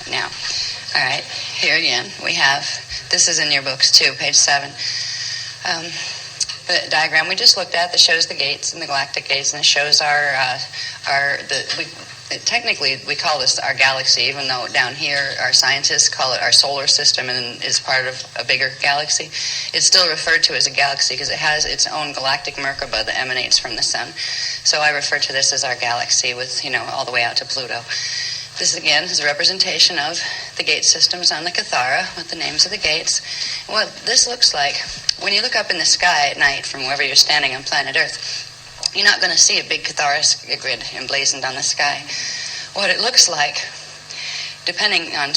Now, all right, here again, we have, this is in your books too, page 7. The diagram we just looked at that shows the gates and the galactic gates, and it shows technically we call this our galaxy, even though down here our scientists call it our solar system and is part of a bigger galaxy. It's still referred to as a galaxy because it has its own galactic Merkaba that emanates from the sun. So I refer to this as our galaxy with, all the way out to Pluto. This, again, is a representation of the gate systems on the Kathara with the names of the gates. And what this looks like, when you look up in the sky at night from wherever you're standing on planet Earth, you're not going to see a big Kathara grid emblazoned on the sky. What it looks like, depending on,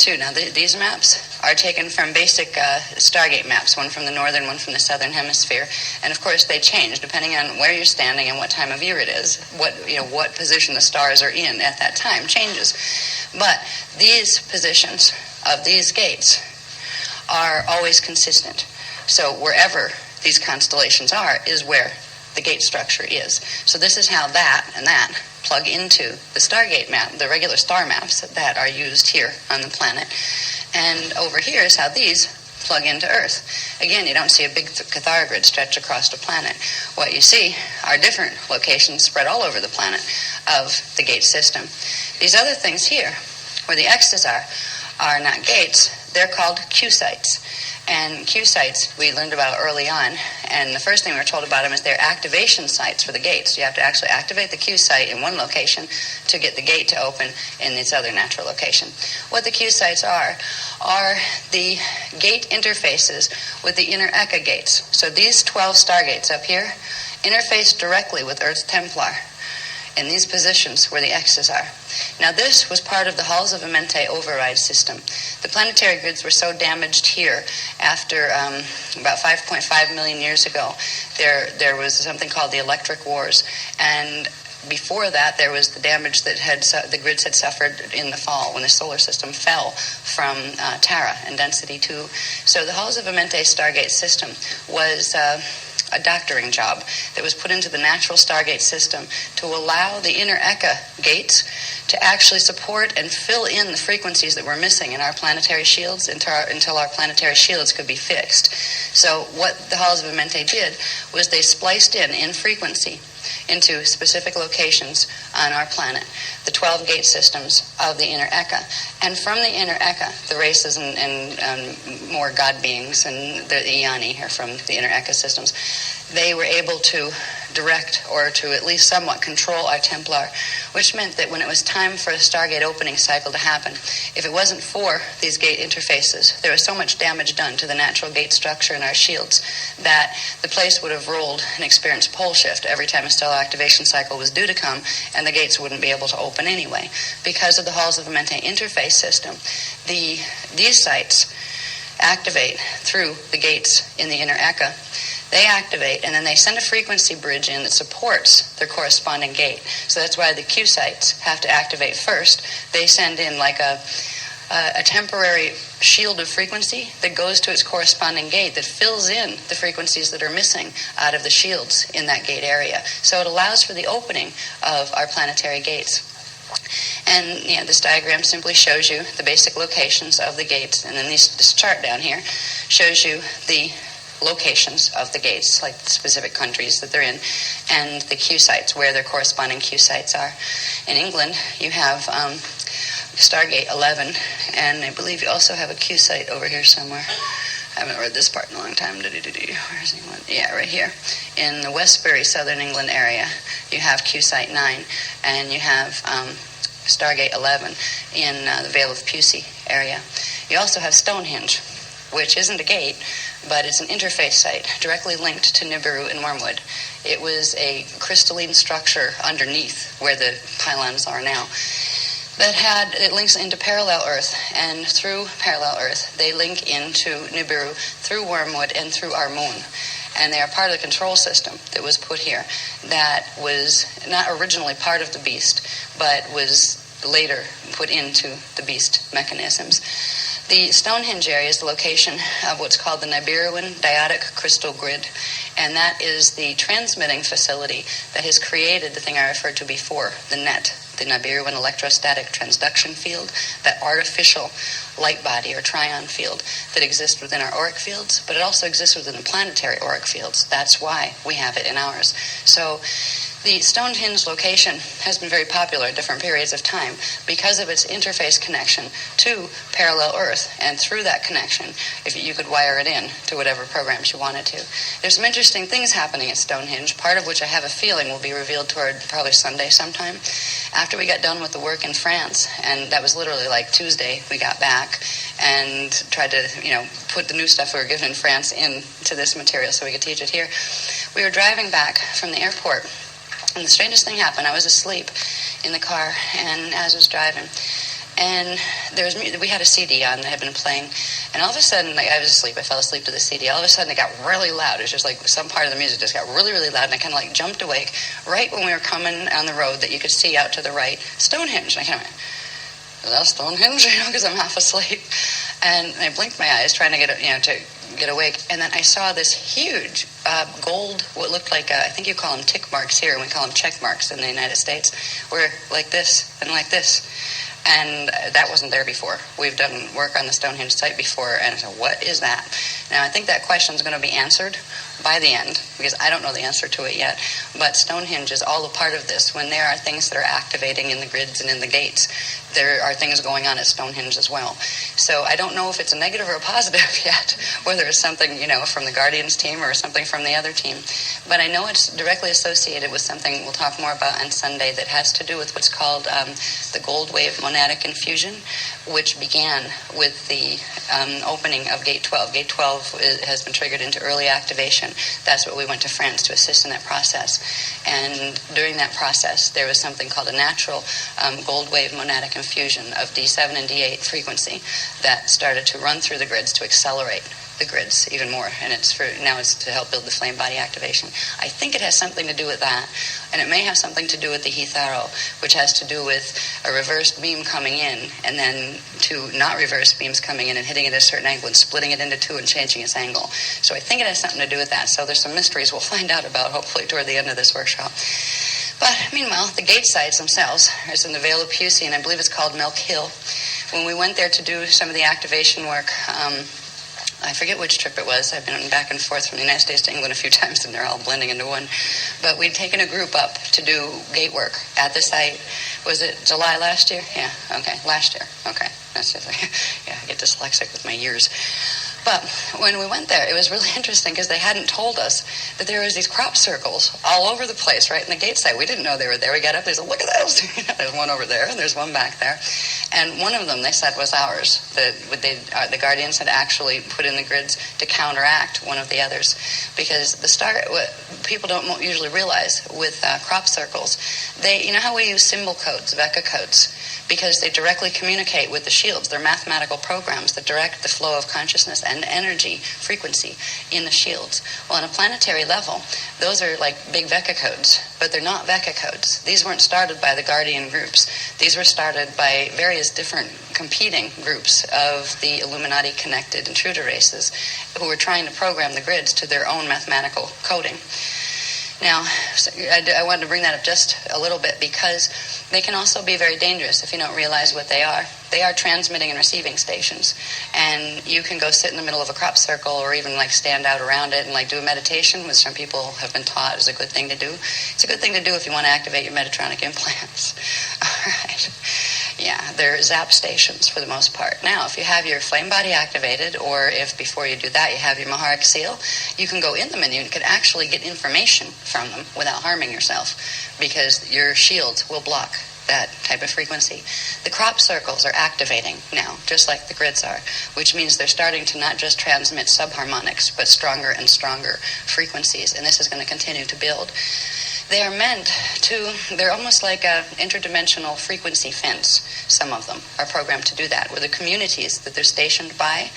these maps are taken from basic Stargate maps, one from the northern, one from the southern hemisphere, and of course they change depending on where you're standing and what time of year it is. What position the stars are in at that time changes. But these positions of these gates are always consistent. So wherever these constellations are is where the gate structure is. So this is how that and that plug into the Stargate map, the regular star maps that are used here on the planet. And over here is how these plug into Earth. Again, you don't see a big Kathara grid stretch across the planet. What you see are different locations spread all over the planet of the gate system. These other things here, where the X's are not gates, they're called Q sites. And Q sites we learned about early on, and the first thing we were told about them is they're activation sites for the gates. You have to actually activate the Q site in one location to get the gate to open in this other natural location. What the Q sites are the gate interfaces with the inner Eka gates. So these 12 stargates up here interface directly with Earth's Templar in these positions where the X's are. Now this was part of the Halls of Amente override system. The planetary grids were so damaged here after about 5.5 million years ago. There was something called the Electric Wars, and before that there was the damage that the grids had suffered in the fall when the solar system fell from Tara and density 2. So the Halls of Amente Stargate system was a doctoring job that was put into the natural Stargate system to allow the inner Eka gates to actually support and fill in the frequencies that were missing in our planetary shields until our planetary shields could be fixed. So what the Halls of Amente did was they spliced in frequency into specific locations on our planet, the 12 gate systems of the inner Eka. And from the inner Eka, the races and more god beings and the Iani are from the inner Eka systems, they were able to direct or to at least somewhat control our Templar, which meant that when it was time for a Stargate opening cycle to happen, if it wasn't for these gate interfaces, there was so much damage done to the natural gate structure in our shields that the place would have rolled and experienced pole shift every time a stellar activation cycle was due to come, and the gates wouldn't be able to open anyway. Because of the Halls of Amente interface system, these sites activate through the gates in the inner Eka. They activate, and then they send a frequency bridge in that supports their corresponding gate. So that's why the Q sites have to activate first. They send in like a temporary shield of frequency that goes to its corresponding gate that fills in the frequencies that are missing out of the shields in that gate area. So it allows for the opening of our planetary gates. And this diagram simply shows you the basic locations of the gates, and then this chart down here shows you the locations of the gates, like the specific countries that they're in, and the Q sites, where their corresponding Q sites are. In England, you have Stargate 11, and I believe you also have a Q site over here somewhere. I haven't read this part in a long time. Where is England? Yeah, right here. In the Westbury, Southern England area, you have Q site 9, and you have Stargate 11 in the Vale of Pusey area. You also have Stonehenge, which isn't a gate, but it's an interface site directly linked to Nibiru and Wormwood. It was a crystalline structure underneath where the pylons are now it links into parallel Earth, and through parallel Earth they link into Nibiru through Wormwood and through our moon. And they are part of the control system that was put here that was not originally part of the beast, but was later put into the beast mechanisms. The Stonehenge area is the location of what's called the Nibiruan Dyadic Crystal Grid, and that is the transmitting facility that has created the thing I referred to before, the net the Nibiruan electrostatic transduction field, that artificial light body or trion field that exists within our auric fields, but it also exists within the planetary auric fields. That's why we have it in ours. So the Stonehenge location has been very popular at different periods of time because of its interface connection to parallel Earth. And through that connection, if you could wire it in to whatever programs you wanted to. There's some interesting things happening at Stonehenge, part of which I have a feeling will be revealed toward probably Sunday sometime. After we got done with the work in France, and that was literally like Tuesday, we got back and tried to, put the new stuff we were given in France into this material so we could teach it here. We were driving back from the airport, and the strangest thing happened. I was asleep in the car, and as I was driving, and we had a CD on that had been playing, and all of a sudden, I was asleep. I fell asleep to the CD. All of a sudden, it got really loud. It was just like some part of the music just got really, really loud, and I kind of jumped awake right when we were coming on the road that you could see out to the right, Stonehenge. And I kind of went, is that Stonehenge? Because I'm half asleep. And I blinked my eyes trying to get awake, and then I saw this huge gold, what looked like, I think you call them tick marks here, and we call them check marks in the United States, were like this and like this. And that wasn't there before. We've done work on the Stonehenge site before, and I said, what is that? Now, I think that question is going to be answered by the end, because I don't know the answer to it yet, but Stonehenge is all a part of this. When there are things that are activating in the grids and in the gates, there are things going on at Stonehenge as well. So I don't know if it's a negative or a positive yet, whether it's something, from the Guardians team or something from the other team. But I know it's directly associated with something we'll talk more about on Sunday that has to do with what's called the gold wave monadic infusion, which began with the opening of Gate 12. Gate 12 has been triggered into early activation. That's what we went to France to assist in that process. And during that process, there was something called a natural gold wave monadic infusion of D7 and D8 frequency that started to run through the grids to accelerate the grids even more, and it's to help build the flame body activation. I think it has something to do with that, and it may have something to do with the Kathara, which has to do with a reversed beam coming in, and then two not reversed beams coming in and hitting it at a certain angle and splitting it into two and changing its angle. So I think it has something to do with that. So there's some mysteries we'll find out about hopefully toward the end of this workshop. But meanwhile, the gate sites themselves, there's in the Vale of Pusey, and I believe it's called Milk Hill. When we went there to do some of the activation work, I forget which trip it was. I've been back and forth from the United States to England a few times, and they're all blending into one. But we'd taken a group up to do gate work at the site. Was it July last year? Yeah, okay, last year. Okay, that's just, yeah, I get dyslexic with my years. But when we went there, it was really interesting because they hadn't told us that there was these crop circles all over the place, right in the gate site. We didn't know they were there. We got up, they said, look at those. There's one over there, and there's one back there. And one of them, they said, was ours. The Guardians had actually put in the grids to counteract one of the others. Because what people don't usually realize with crop circles, you know how we use symbol codes, Vecca codes? Because they directly communicate with the shields. They're mathematical programs that direct the flow of consciousness and energy frequency in the shields. Well, on a planetary level, those are like big Vecca codes, but they're not Vecca codes. These weren't started by the Guardian groups. These were started by various different competing groups of the Illuminati-connected intruder races who were trying to program the grids to their own mathematical coding. Now, I wanted to bring that up just a little bit because they can also be very dangerous if you don't realize what they are. They are transmitting and receiving stations, and you can go sit in the middle of a crop circle or even stand out around it and do a meditation, which some people have been taught is a good thing to do. It's a good thing to do if you want to activate your Metatronic implants. All right. Yeah, they're zap stations for the most part. Now, if you have your flame body activated, or if before you do that you have your Maharic seal, you can go in them and you can actually get information from them without harming yourself, because your shields will block that type of frequency. The crop circles are activating now, just like the grids are, which means they're starting to not just transmit subharmonics, but stronger and stronger frequencies, and this is going to continue to build. They are they're almost like an interdimensional frequency fence. Some of them are programmed to do that, where the communities that they're stationed by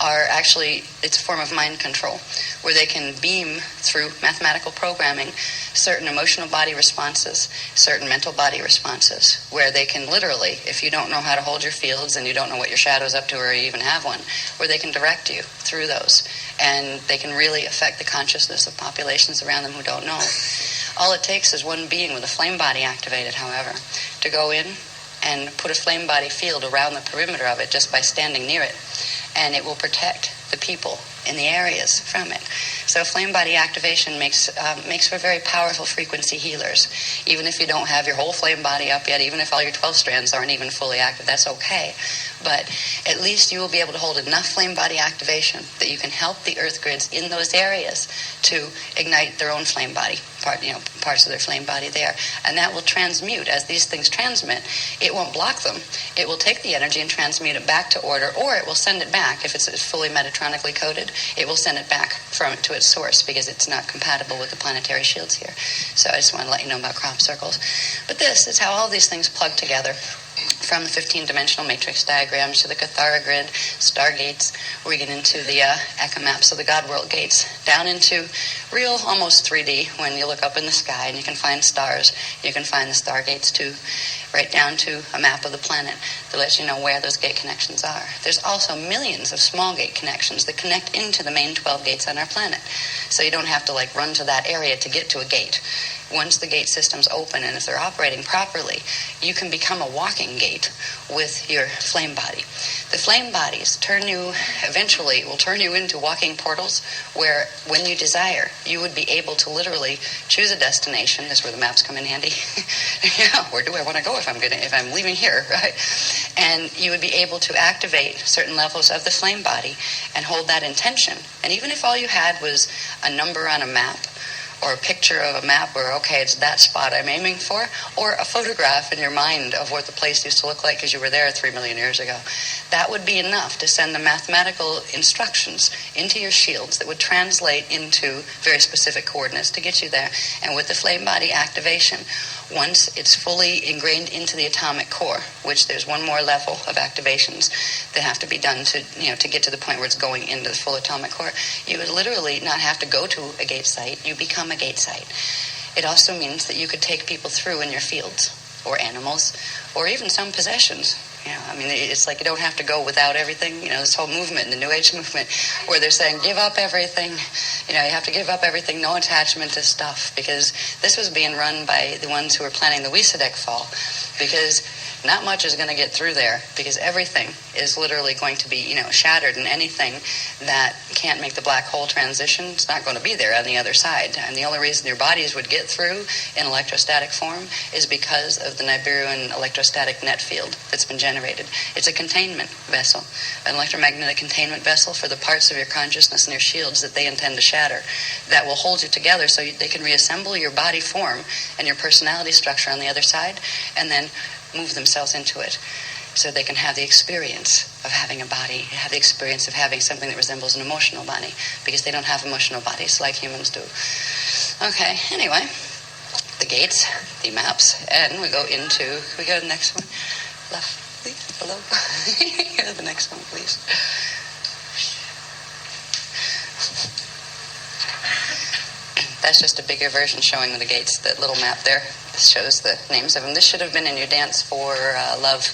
are actually, it's a form of mind control, where they can beam through mathematical programming certain emotional body responses, certain mental body responses, where they can literally, if you don't know how to hold your fields and you don't know what your shadow's up to or you even have one, where they can direct you through those, and they can really affect the consciousness of populations around them who don't know. All it takes is one being with a flame body activated, however, to go in and put a flame body field around the perimeter of it just by standing near it, and it will protect the people in the areas from it. So flame body activation makes for very powerful frequency healers. Even if you don't have your whole flame body up yet, even if all your 12 strands aren't even fully active, that's okay. But at least you will be able to hold enough flame body activation that you can help the earth grids in those areas to ignite their own flame body, parts of their flame body there. And that will transmute. As these things transmit, it won't block them. It will take the energy and transmute it back to order, or it will send it back. If it's fully metatronically coded, it will send it back to its source because it's not compatible with the planetary shields here. So I just want to let you know about crop circles. But this is how all these things plug together, from the 15-dimensional matrix diagrams to the Kathara grid, stargates, we get into the Eka maps of the God World gates, down into real, almost 3D, when you look up in the sky and you can find stars. You can find the stargates too, right down to a map of the planet that lets you know where those gate connections are. There's also millions of small gate connections that connect into the main 12 gates on our planet. So you don't have to run to that area to get to a gate. Once the gate system's open and if they're operating properly, you can become a walking gate with your flame body. The flame bodies eventually will turn you into walking portals where, when you desire, you would be able to literally choose a destination. That's where the maps come in handy. Yeah, where do I want to go if I'm leaving here, right? And you would be able to activate certain levels of the flame body and hold that intention. And even if all you had was a number on a map, or a picture of a map where, okay, it's that spot I'm aiming for, or a photograph in your mind of what the place used to look like because you were there 3 million years ago. That would be enough to send the mathematical instructions into your shields that would translate into very specific coordinates to get you there. And with the flame body activation, once it's fully ingrained into the atomic core, which there's one more level of activations that have to be done to get to the point where it's going into the full atomic core, you would literally not have to go to a gate site. You become a gate site. It also means that you could take people through in your fields, or animals, or even some possessions. It's like you don't have to go without everything. This whole movement, the New Age movement, where they're saying, give up everything. You have to give up everything, no attachment to stuff, because this was being run by the ones who were planning the Wisadek fall, because not much is going to get through there, because everything is literally going to be, shattered, and anything that can't make the black hole transition, it's not going to be there on the other side. And the only reason your bodies would get through in electrostatic form is because of the Nibiruan electrostatic net field that's been generated. It's a containment vessel, an electromagnetic containment vessel for the parts of your consciousness and your shields that they intend to shatter, that will hold you together so they can reassemble your body form and your personality structure on the other side, and then move themselves into it, so they can have the experience of having a body, have the experience of having something that resembles an emotional body, because they don't have emotional bodies like humans do. Okay, anyway, the gates, the maps, and we go to the next one. Left, please, below. Go to the next one, please. That's just a bigger version showing the gates, that little map there. This shows the names of them. This should have been in your Dance for Love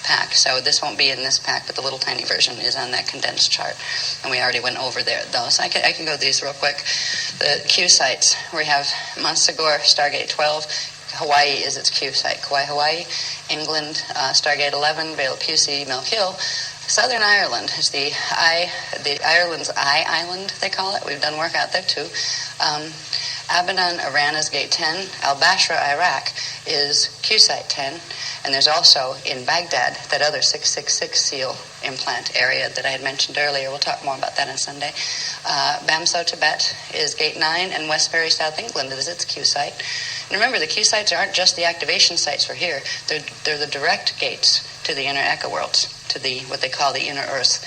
pack, so this won't be in this pack, but the little tiny version is on that condensed chart. And we already went over there, though, so I can go these real quick. The Q sites, we have Montsegur, Stargate 12. Hawaii is its Q site. Kauai, Hawaii. England, Stargate 11. Vale of Pusey, Milk Southern Ireland is the Ireland's Eye Island, they call it. We've done work out there, too. Abaddon, Iran is Gate 10. Al-Bashra, Iraq is Q-Site 10. And there's also, in Baghdad, that other 666 seal implant area that I had mentioned earlier. We'll talk more about that on Sunday. Bamso, Tibet is Gate 9, and Westbury, South England is its Q-Site. And remember, the Q-Sites aren't just the activation sites for here. They're the direct gates to the inner Eka worlds, to what they call the inner Earth.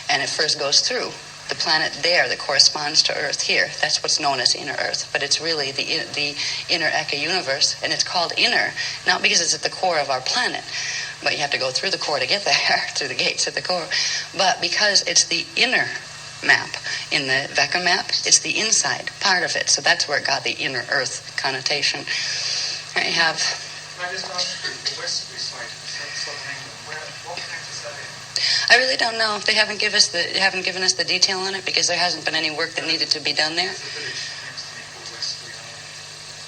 And it first goes through the planet there that corresponds to Earth here. That's what's known as inner Earth, but it's really the inner Eka universe, and it's called inner, not because it's at the core of our planet, but you have to go through the core to get there, through the gates at the core, but because it's the inner map in the Vecca map, it's the inside part of it, so that's where it got the inner Earth connotation. I have... Can I just ask you, the Westbury site, Southern England, what connect is that in? I really don't know. They haven't given us the detail on it because there hasn't been any work that needed to be done there. There's a village next to me called Westbury.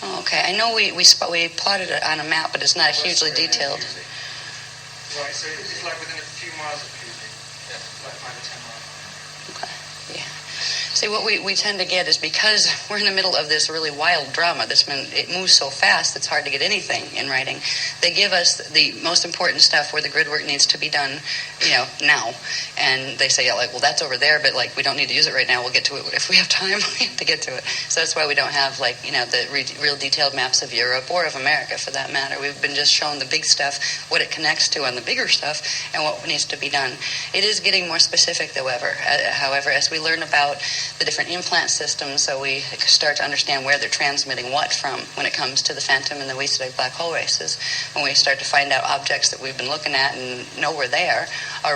Oh, Okay, I know we plotted it on a map, but it's not hugely detailed. Right, so it's like within a few miles of Calloway. Yeah. Like 5 or 10 miles. Okay, yeah. See, what we tend to get is because we're in the middle of this really wild drama it moves so fast it's hard to get anything in writing. They give us the most important stuff where the grid work needs to be done, now. And they say, well, that's over there, but we don't need to use it right now. We'll get to it if we have time. We have to get to it. So that's why we don't have the real detailed maps of Europe or of America for that matter. We've been just shown the big stuff, what it connects to on the bigger stuff, and what needs to be done. It is getting more specific, however, as we learn about the different implant systems, so we start to understand where they're transmitting what from when it comes to the phantom and the Weesadek black hole races. When we start to find out objects that we've been looking at and know where they are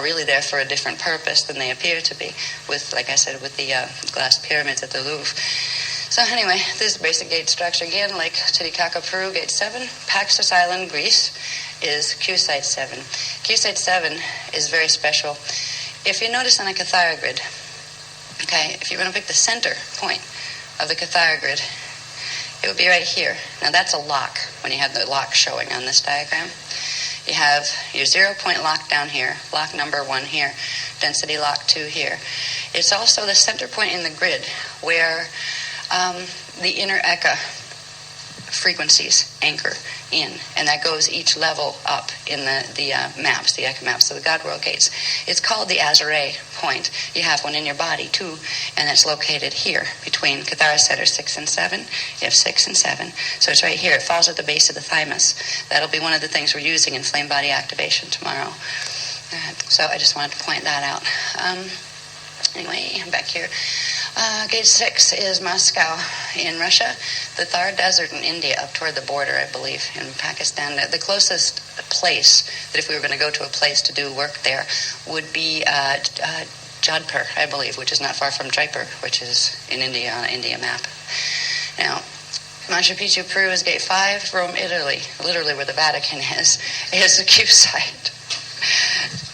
really there for a different purpose than they appear to be, with, like I said, with the glass pyramids at the Louvre. So anyway, this is basic gate structure again, Lake Titicaca, Peru, gate 7. Paxos Island, Greece, is Q site 7. Q site 7 is very special. If you notice on a Kathara grid, okay, if you're going to pick the center point of the Kathara grid, it would be right here. Now that's a lock when you have the lock showing on this diagram. You have your 0 point lock down here, lock number 1 here, density lock 2 here. It's also the center point in the grid where the inner Eka frequencies anchor in, and that goes each level up in the maps, the Eka maps of the God World gates. It's called the Azure point. You have one in your body too, and it's located here between Kathara Center 6 and 7. You have 6 and 7, so it's right here. It falls at the base of the thymus. That'll be one of the things we're using in flame body activation tomorrow. So I just wanted to point that out. Anyway, back here. Gate 6 is Moscow in Russia, the Thar Desert in India, up toward the border, I believe, in Pakistan. The closest place that if we were going to go to a place to do work there would be Jodhpur, I believe, which is not far from Jaipur, which is in India on an India map. Now, Machu Picchu, Peru is gate 5. Rome, Italy, literally where the Vatican is the Q site.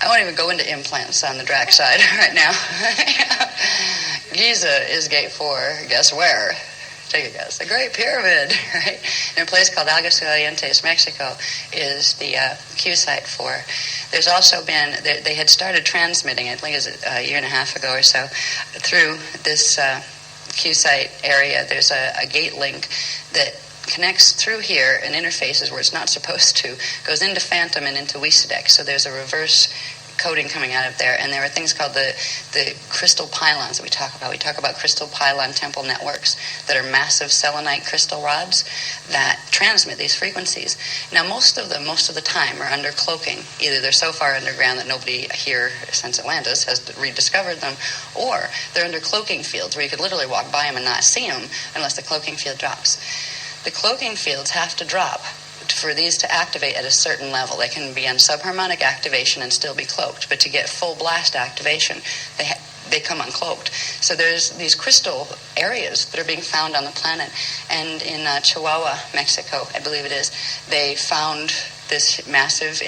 I won't even go into implants on the Drac side right now. Giza is gate 4. Guess where? Take a guess. The Great Pyramid, right? In a place called Aguascalientes, Mexico, is the Q site 4. There's also been, they had started transmitting, I think it was a year and a half ago or so, through this Q site area. There's a gate link that connects through here and interfaces where it's not supposed to, goes into Phantom and into Weesadek. So there's a reverse coding coming out of there, and there are things called the crystal pylons that we talk about. We talk about crystal pylon temple networks that are massive selenite crystal rods that transmit these frequencies. Now, most of the time are under cloaking. Either they're so far underground that nobody here since Atlantis has rediscovered them, or they're under cloaking fields where you could literally walk by them and not see them unless the cloaking field drops. The cloaking fields have to drop for these to activate at a certain level. They can be on subharmonic activation and still be cloaked, but to get full blast activation, they come uncloaked. So there's these crystal areas that are being found on the planet, and in Chihuahua, Mexico, I believe it is, they found this massive,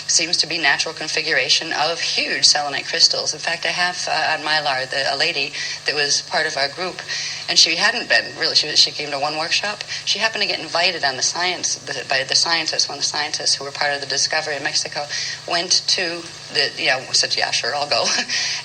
seems to be natural configuration of huge selenite crystals. In fact, I have on Mylar a lady that was part of our group, and she hadn't been really. She came to one workshop. She happened to get invited on by the scientists. One of the scientists who were part of the discovery in Mexico went to said, yeah, sure, I'll go.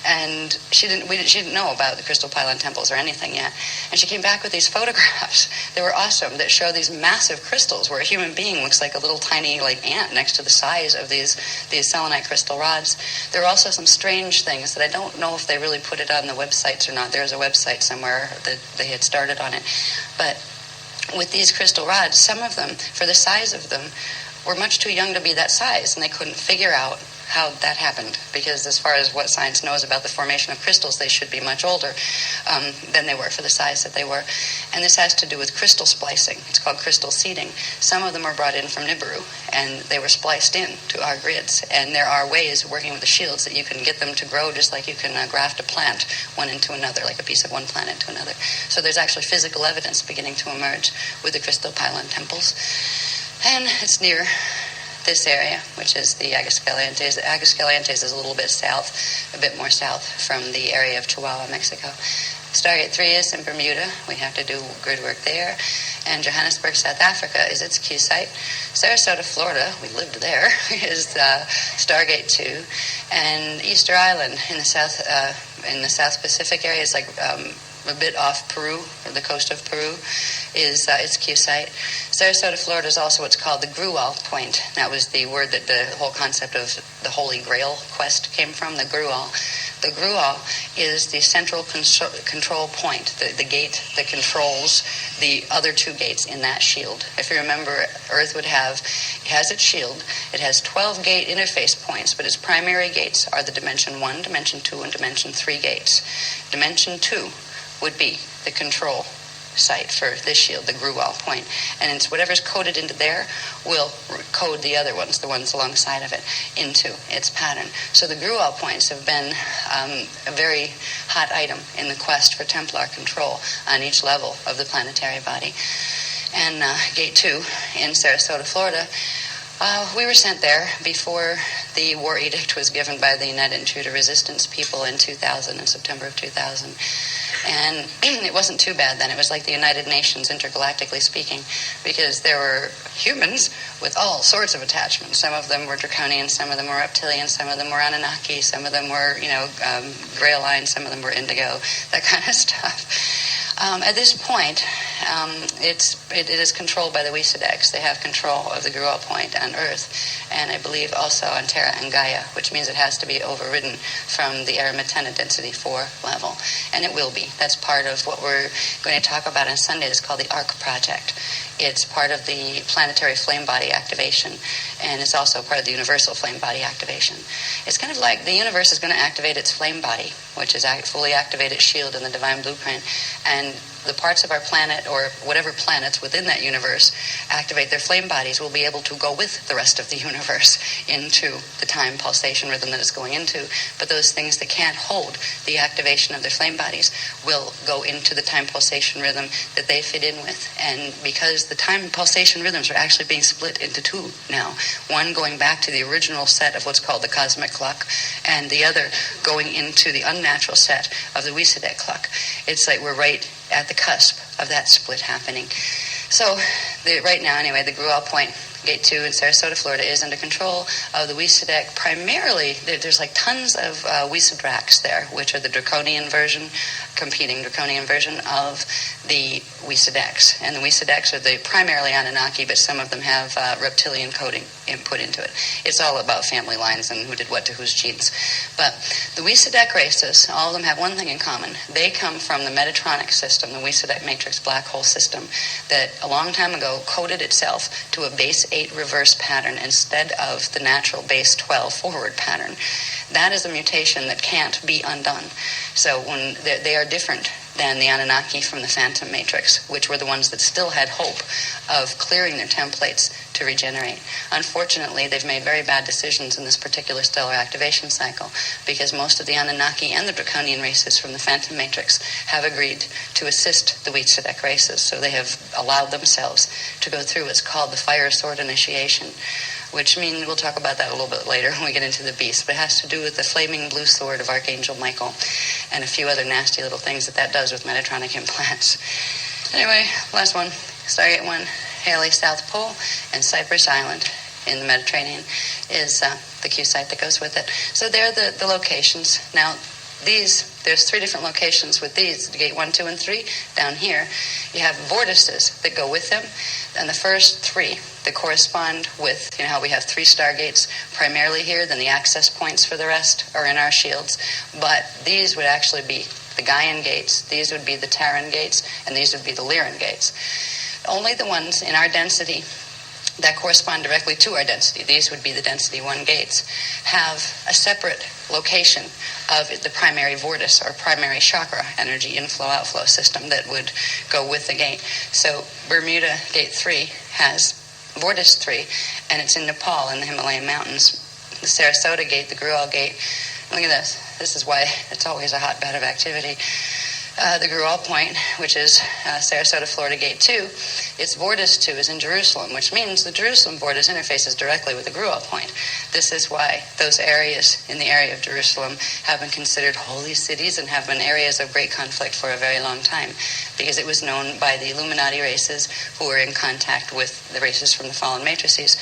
And she didn't know about the crystal pylon temples or anything yet. And she came back with these photographs. They were awesome, that show these massive crystals where a human being looks like a little tiny ant next to the size of these selenite crystal rods. There are also some strange things that I don't know if they really put it on the websites or not. There's a website somewhere that they had started on it. But with these crystal rods, some of them, for the size of them, were much too young to be that size, and they couldn't figure out how that happened, because as far as what science knows about the formation of crystals, they should be much older than they were for the size that they were. And this has to do with crystal splicing. It's called crystal seeding. Some of them are brought in from Nibiru, and they were spliced in to our grids. And there are ways, working with the shields, that you can get them to grow just like you can graft a plant one into another, like a piece of one plant into another. So there's actually physical evidence beginning to emerge with the crystal pylon temples. And it's near this area, which is the Aguascalientes. Aguascalientes is a little bit south, a bit more south from the area of Chihuahua, Mexico. Stargate 3 is in Bermuda. We have to do grid work there. And Johannesburg, South Africa is its Q site. Sarasota, Florida, we lived there, is Stargate 2. And Easter Island in the South Pacific area is like a bit off Peru, or the coast of Peru, is its Q site. Sarasota, Florida is also what's called the Grual Point. That was the word that the whole concept of the Holy Grail quest came from, the Grual. The Grual is the central control point, the gate that controls the other two gates in that shield. If you remember, Earth it has its shield. It has 12 gate interface points, but its primary gates are the Dimension 1, Dimension 2, and Dimension 3 gates. Dimension 2 would be the control site for this shield, the Grual point. And it's whatever's coded into there will code the other ones, the ones alongside of it, into its pattern. So the Grual points have been a very hot item in the quest for Templar control on each level of the planetary body. And Gate 2 in Sarasota, Florida, we were sent there before the war edict was given by the United Intruder Resistance people in 2000, in September of 2000. And it wasn't too bad then. It was like the United Nations, intergalactically speaking, because there were humans with all sorts of attachments. Some of them were draconian, some of them were reptilian, some of them were Anunnaki, some of them were, Greyline, some of them were indigo, that kind of stuff. At this point, it is controlled by the Weesadex. They have control of the Grual point on Earth, and I believe also on Terra and Gaia, which means it has to be overridden from the Aramatena Density 4 level, and it will be. That's part of what we're going to talk about on Sunday. It's called the ARC Project. It's part of the planetary flame body activation, and it's also part of the universal flame body activation. It's kind of like the universe is going to activate its flame body, which is a fully activated shield in the divine blueprint, and the parts of our planet, or whatever planets within that universe, activate their flame bodies, will be able to go with the rest of the universe into the time pulsation rhythm that it's going into. But those things that can't hold the activation of their flame bodies will go into the time pulsation rhythm that they fit in with. And because the time pulsation rhythms are actually being split into two now, one going back to the original set of what's called the cosmic clock, and the other going into the unnatural set of the Weesadek clock. It's like we're right at the cusp of that split happening. So right now, anyway, the Grual Point, Gate 2 in Sarasota, Florida, is under control of the Weesadek. Primarily, there's like tons of Weesadrax there, which are the competing draconian version of the Weesadeks. And the Weesadeks are primarily Anunnaki, but some of them have reptilian coding input into it. It's all about family lines and who did what to whose genes. But the Weesadek races, all of them have one thing in common. They come from the Metatronic system, the Weesadek matrix black hole system, that a long time ago coded itself to a base 8 reverse pattern instead of the natural base 12 forward pattern. That is a mutation that can't be undone. So when they are different than the Anunnaki from the Phantom Matrix, which were the ones that still had hope of clearing their templates to regenerate. Unfortunately, they've made very bad decisions in this particular stellar activation cycle, because most of the Anunnaki and the Draconian races from the Phantom Matrix have agreed to assist the Weesadek races. So they have allowed themselves to go through what's called the Fire Sword Initiation, which means, we'll talk about that a little bit later when we get into the beast, but it has to do with the flaming blue sword of Archangel Michael and a few other nasty little things that does with Metatronic implants. Anyway, last one, Stargate 1, Haley South Pole, and Cypress Island in the Mediterranean is the Q site that goes with it. So they're the locations. Now, there's 3 different locations with these, Gate 1, 2, and 3. Down here, you have vortices that go with them, and the first 3 that correspond with, how we have 3 stargates primarily here, then the access points for the rest are in our shields. But these would actually be the Gaian gates, these would be the Terran gates, and these would be the Lyran gates. Only the ones in our density that correspond directly to our density, these would be the density 1 gates, have a separate location of the primary vortice or primary chakra energy inflow-outflow system that would go with the gate. So Bermuda Gate 3 has vortice 3, and it's in Nepal in the Himalayan mountains. The Sarasota Gate, the Grual Gate, look at this. This is why it's always a hotbed of activity. The Grual Point, which is Sarasota, Florida, Gate 2, its vortice 2 is in Jerusalem, which means the Jerusalem vortice interfaces directly with the Grual Point. This is why those areas in the area of Jerusalem have been considered holy cities and have been areas of great conflict for a very long time, because it was known by the Illuminati races who were in contact with the races from the fallen matrices.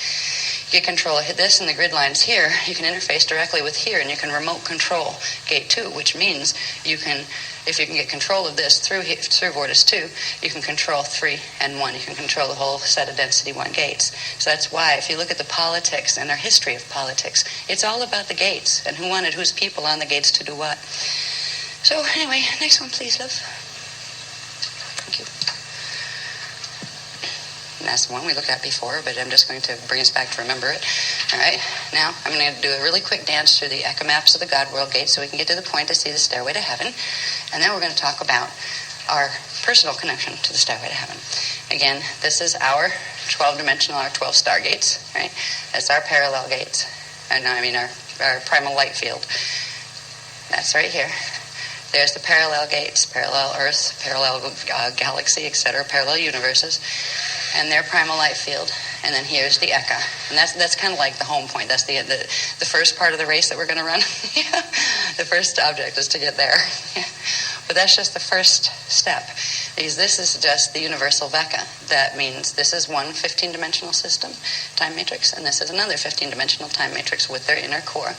You control this and the grid lines here. You can interface directly with here, and you can remote control gate 2, which means you can, if you can get control of this through Vortis 2, you can control 3 and 1. You can control the whole set of density 1 gates. So that's why, if you look at the politics and our history of politics, it's all about the gates and who wanted whose people on the gates to do what. So anyway, next one, please, love. Thank you. And that's the one we looked at before, but I'm just going to bring us back to remember it. All right, now I'm going to do a really quick dance through the echo maps of the God World Gate so we can get to the point to see the stairway to heaven. And then we're going to talk about our personal connection to the stairway to heaven. Again, this is our 12-dimensional, our 12 star gates, right? That's our parallel gates. Our primal light field. That's right here. There's the parallel gates, parallel Earth, parallel galaxy, etc., parallel universes, and their primal light field. And then here's the Eka. And that's kind of like the home point. That's the first part of the race that we're going to run. The first object is to get there. But that's just the first step, because this is just the universal Veka. That means this is one 15-dimensional system, time matrix, and this is another 15-dimensional time matrix with their inner core.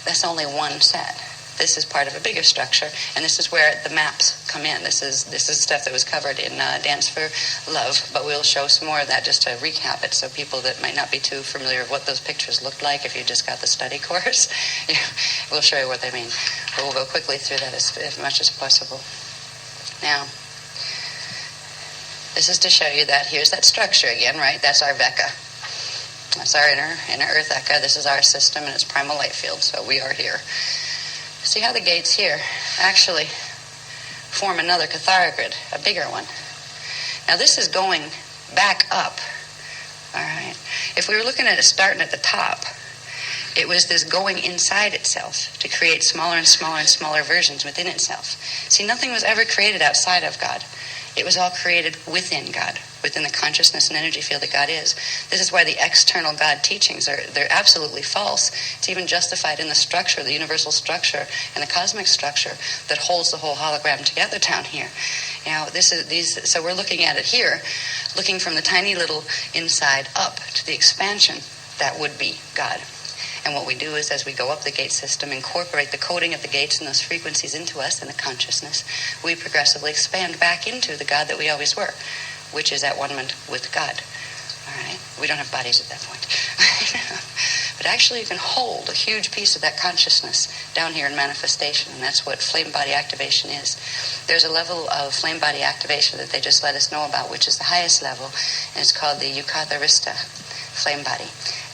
That's only one set. This is part of a bigger structure, and this is where the maps come in. This is stuff that was covered in Dance for Love, but we'll show some more of that just to recap it, so people that might not be too familiar with what those pictures looked like, if you just got the study course, we'll show you what they mean. But we'll go quickly through that as much as possible. Now, this is to show you that here's that structure again, right? That's our Veka. That's our inner Earth Eka. This is our system and its primal light field, so we are here. See how the gates here actually form another Kathara grid, a bigger one. Now this is going back up, all right? If we were looking at it starting at the top, it was this going inside itself to create smaller and smaller and smaller versions within itself. See, nothing was ever created outside of God. It was all created within God, within the consciousness and energy field that God is. This is why the external God teachings they're absolutely false. It's even justified in the structure, the universal structure and the cosmic structure that holds the whole hologram together down here. You know, so we're looking at it here, looking from the tiny little inside up to the expansion that would be God. And what we do is, as we go up the gate system, incorporate the coding of the gates and those frequencies into us in the consciousness, we progressively expand back into the God that we always were, which is at one with God. All right? We don't have bodies at that point. But actually you can hold a huge piece of that consciousness down here in manifestation, and that's what flame body activation is. There's a level of flame body activation that they just let us know about, which is the highest level, and it's called the Yukatharista flame body.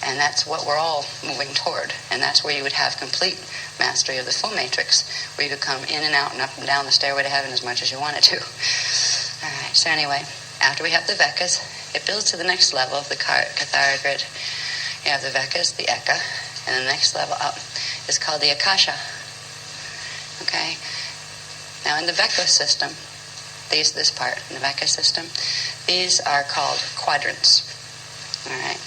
And that's what we're all moving toward. And that's where you would have complete mastery of the full matrix, where you could come in and out and up and down the stairway to heaven as much as you wanted to. All right, so anyway, after we have the Vekas, it builds to the next level of the Kathara grid. You have the Vekas, the Eka, and the next level up is called the Akasha. Okay? Now in the Veka system, this part, in the Veka system, these are called quadrants. All right?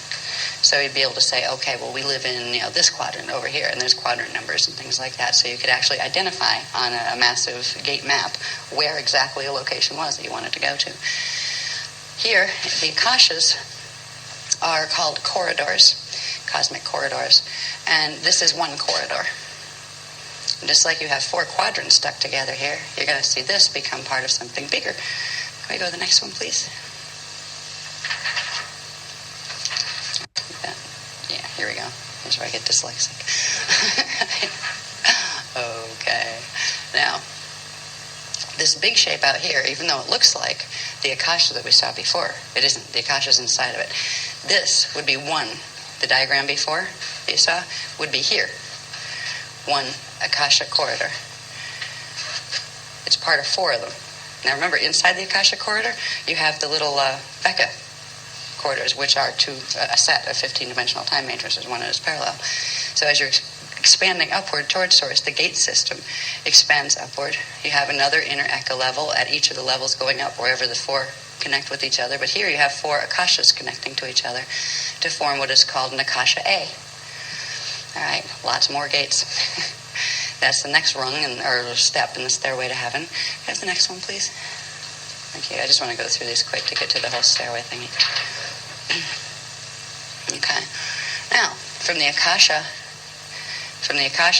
So you'd be able to say, okay, well, we live in this quadrant over here, and there's quadrant numbers and things like that. So you could actually identify on a massive gate map where exactly a location was that you wanted to go to. Here, the Akashas are called corridors, cosmic corridors, and this is one corridor. And just like you have 4 quadrants stuck together here, you're going to see this become part of something bigger. Can we go to the next one, please? Yeah, here we go. Here's where I get dyslexic. Okay. Now, this big shape out here, even though it looks like the Akasha that we saw before, it isn't. The Akasha's inside of it. This would be one. The diagram before that you saw would be here. One Akasha corridor. It's part of 4 of them. Now remember, inside the Akasha corridor, you have the little Veka corridors, which are a set of 15-dimensional time matrices, one is parallel. So as you're expanding upward towards source, the gate system expands upward. You have another inner Eka level at each of the levels going up wherever the 4 connect with each other. But here you have 4 Akashas connecting to each other to form what is called an Akasha A. All right, lots more gates. That's the next rung or step in the stairway to heaven. Have the next one, please. Thank you. I just want to go through these quick to get to the whole stairway thingy. Okay. Now, from the Akasha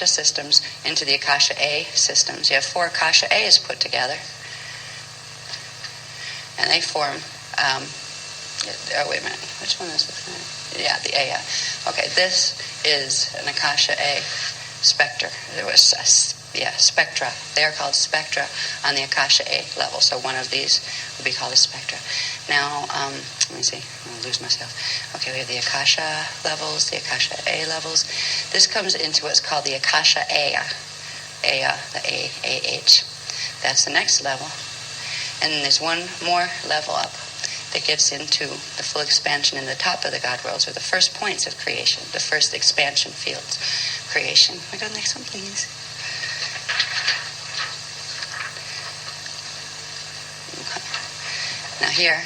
systems into the Akasha A systems, you have 4 Akasha A's put together. And they form, wait a minute, which one is this? Yeah, the A. Okay, this is an Akasha A spectra. There was, spectra. They are called spectra on the Akasha A level. So one of these would be called a spectra. Now, let me see. I'm going to lose myself. Okay, we have the Akasha levels, the Akasha A levels. This comes into what's called the Akasha Aya. Aya, the A-A-H. That's the next level. And then there's one more level up that gets into the full expansion in the top of the God worlds, or the first points of creation, the first expansion fields creation. We go to the next one, please. Okay. Now here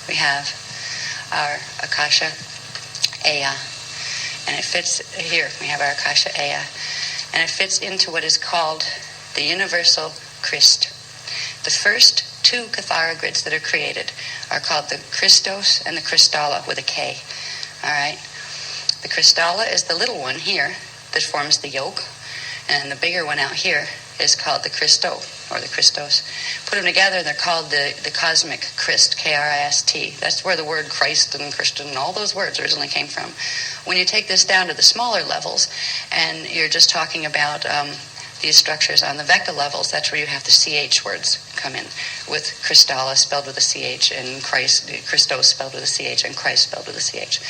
we have our Akasha Aya, and it fits here. We have our Akasha Aya, and it fits into what is called the universal Christ. The first 2 Kathara grids that are created are called the Christos and the Kristalla with a K. All right. The Kristalla is the little one here that forms the yoke, and the bigger one out here is called the Christo, or the Christos. Put them together, they're called the cosmic Christ, K-R-I-S-T. That's where the word Christ and Christian and all those words originally came from. When you take this down to the smaller levels, and you're just talking about these structures on the Vecca levels, that's where you have the CH words come in, with Kristalla spelled with a CH, and Christos spelled with a CH, and Christ spelled with a CH.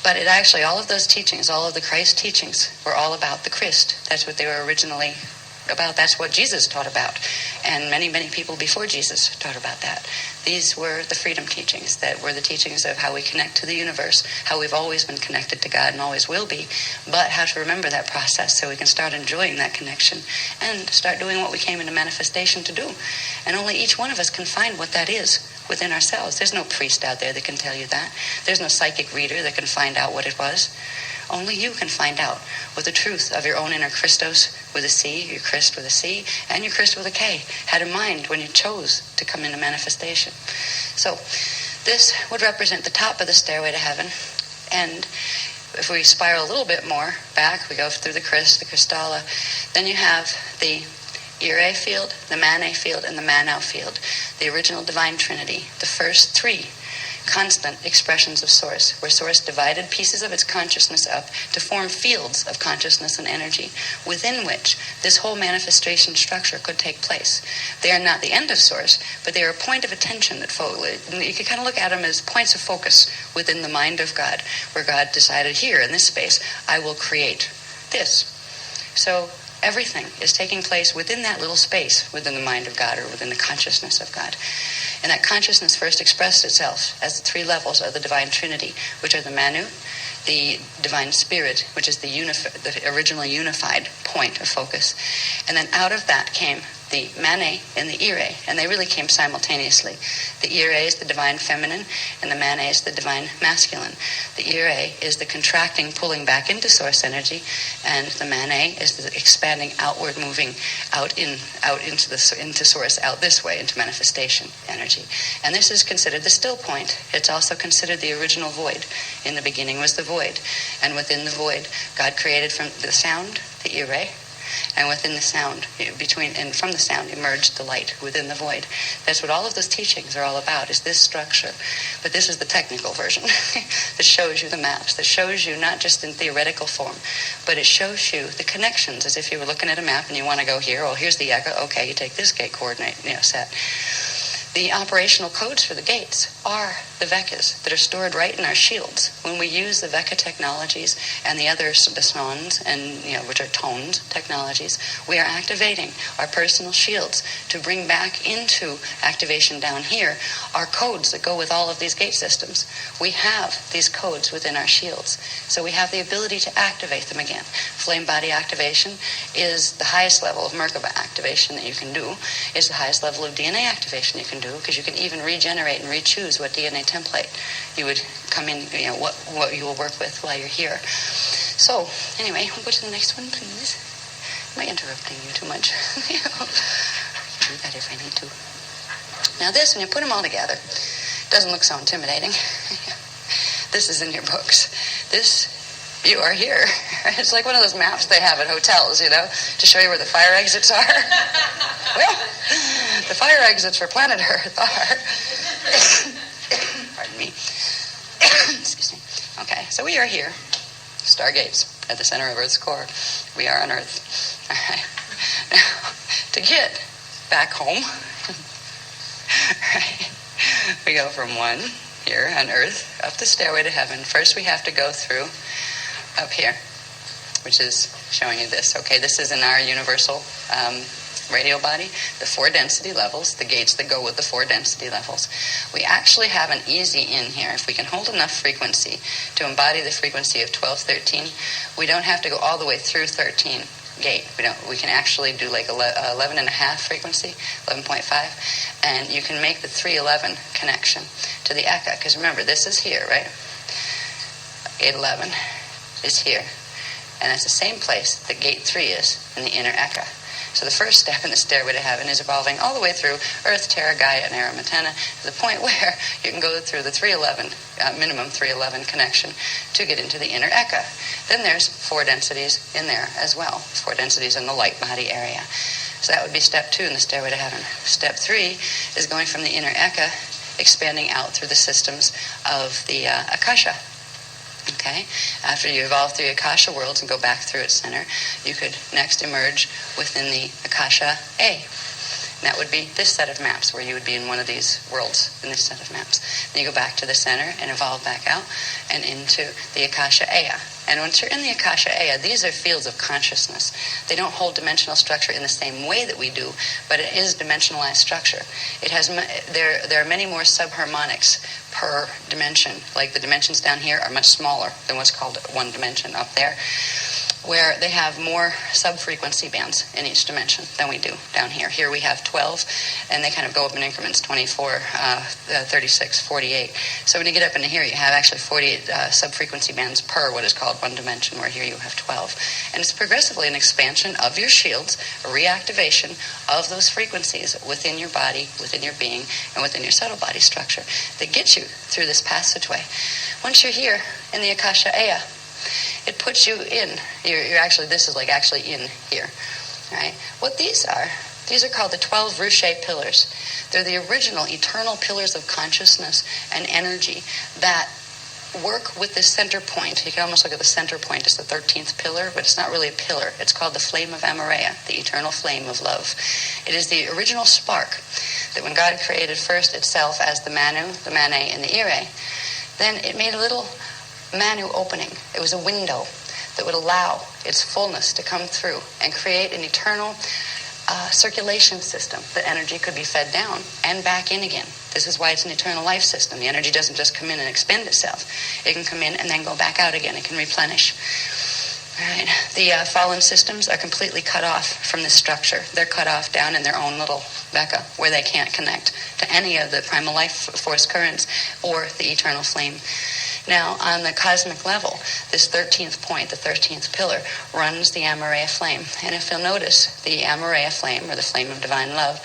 But it actually, all of those teachings, all of the Christ teachings, were all about the Christ. That's what they were originally about. That's what Jesus taught about. And many, many people before Jesus taught about that. These were the freedom teachings, that were the teachings of how we connect to the universe, how we've always been connected to God and always will be, but how to remember that process so we can start enjoying that connection and start doing what we came into manifestation to do. And only each one of us can find what that is within ourselves. There's no priest out there that can tell you that. There's no psychic reader that can find out what it was. Only you can find out what the truth of your own inner Christos with a C, your Christ with a C, and your Christ with a K had in mind when you chose to come into manifestation. So this would represent the top of the stairway to heaven. And if we spiral a little bit more back, we go through the Christ, the Kristalla, then you have the Ire field, the Mane field, and the Manau field, the original divine trinity, the first 3 constant expressions of Source, where Source divided pieces of its consciousness up to form fields of consciousness and energy within which this whole manifestation structure could take place. They are not the end of Source, but they are a point of attention that you can kind of look at them as points of focus within the mind of God, where God decided here in this space, I will create this. So everything is taking place within that little space, within the mind of God or within the consciousness of God. And that consciousness first expressed itself as the 3 levels of the divine trinity, which are the Manu, the divine spirit, which is the originally unified point of focus. And then out of that came the Mane and the Ire, and they really came simultaneously. The Ire is the divine feminine, and the Mane is the divine masculine. The Ire is the contracting, pulling back into Source energy, and the Mane is the expanding, outward, moving into Source, out this way, into manifestation energy. And this is considered the still point. It's also considered the original void. In the beginning was the void, and within the void, God created from the sound, the Ire, and within the sound, from the sound emerged the light within the void. That's what all of those teachings are all about, is this structure. But this is the technical version that shows you the maps, that shows you not just in theoretical form, but it shows you the connections, as if you were looking at a map and you want to go here. Oh, here's the echo. Okay, you take this gate coordinate, set. The operational codes for the gates are the Veccas that are stored right in our shields. When we use the Vecca technologies and the other basons and which are tones technologies, we are activating our personal shields to bring back into activation down here our codes that go with all of these gate systems. We have these codes within our shields, so we have the ability to activate them again. Flame body activation is the highest level of Merkaba activation that you can do. It's the highest level of DNA activation you can do, because you can even regenerate and re-choose what DNA template you would come in, what you will work with while you're here. So, anyway, we'll go to the next one, please. Am I interrupting you too much? I can do that if I need to. Now this, when you put them all together, doesn't look so intimidating. This is in your books. This, you are here. It's like one of those maps they have at hotels, to show you where the fire exits are. Well, the fire exits for planet Earth are... Pardon me. Excuse me. Okay, so we are here. Stargates at the center of Earth's core. We are on Earth. All right. Now, to get back home, right, we go from one here on Earth up the stairway to heaven. First, we have to go through up here, which is showing you this. Okay, this is in our universal radio body, the 4 density levels, the gates that go with the 4 density levels. We actually have an easy in here. If we can hold enough frequency to embody the frequency of 1213, we don't have to go all the way through 13 gate. We can actually do like 11 and a half frequency, 11.5, and you can make the 311 connection to the Eka, because remember, this is here, right? Gate 11 is here, and that's the same place that gate 3 is in the inner Eka. So the first step in the stairway to heaven is evolving all the way through Earth, Terra, Gaia, and Aramatena to the point where you can go through the 311, minimum 311 connection to get into the inner Eka. Then there's 4 densities in there as well, 4 densities in the light body area. So that would be step 2 in the stairway to heaven. Step 3 is going from the inner Eka, expanding out through the systems of the Akasha. Okay, after you evolve through Akasha worlds and go back through its center, you could next emerge within the Akasha A. And that would be this set of maps, where you would be in one of these worlds in this set of maps. Then you go back to the center and evolve back out and into the Akasha Aya. And once you're in the Akasha Aya, these are fields of consciousness. They don't hold dimensional structure in the same way that we do, but it is dimensionalized structure. It has there are many more subharmonics per dimension. Like the dimensions down here are much smaller than what's called one dimension up there, where they have more sub-frequency bands in each dimension than we do down here. Here we have 12, and they kind of go up in increments, 24, 36, 48. So when you get up into here, you have actually 48 sub-frequency bands per what is called one dimension, where here you have 12. And it's progressively an expansion of your shields, a reactivation of those frequencies within your body, within your being, and within your subtle body structure that gets you through this passageway. Once you're here in the Akasha Aya, it puts you in. You're actually, this is like actually in here, right? What these are called the 12 Ruche pillars. They're the original eternal pillars of consciousness and energy that work with this center point. You can almost look at the center point as the 13th pillar, but it's not really a pillar. It's called the flame of Amareya, the eternal flame of love. It is the original spark that when God created first itself as the Manu, the Mane, and the Ire, then it made a little Manu opening. It was a window that would allow its fullness to come through and create an eternal circulation system that energy could be fed down and back in again. This is why it's an eternal life system. The energy doesn't just come in and expend itself. It can come in and then go back out again. It can replenish. All right. The fallen systems are completely cut off from this structure. They're cut off down in their own little Becca, where they can't connect to any of the primal life force currents or the eternal flame. Now, on the cosmic level, this 13th point, the 13th pillar, runs the Amareya flame. And if you'll notice, the Amareya flame, or the flame of divine love,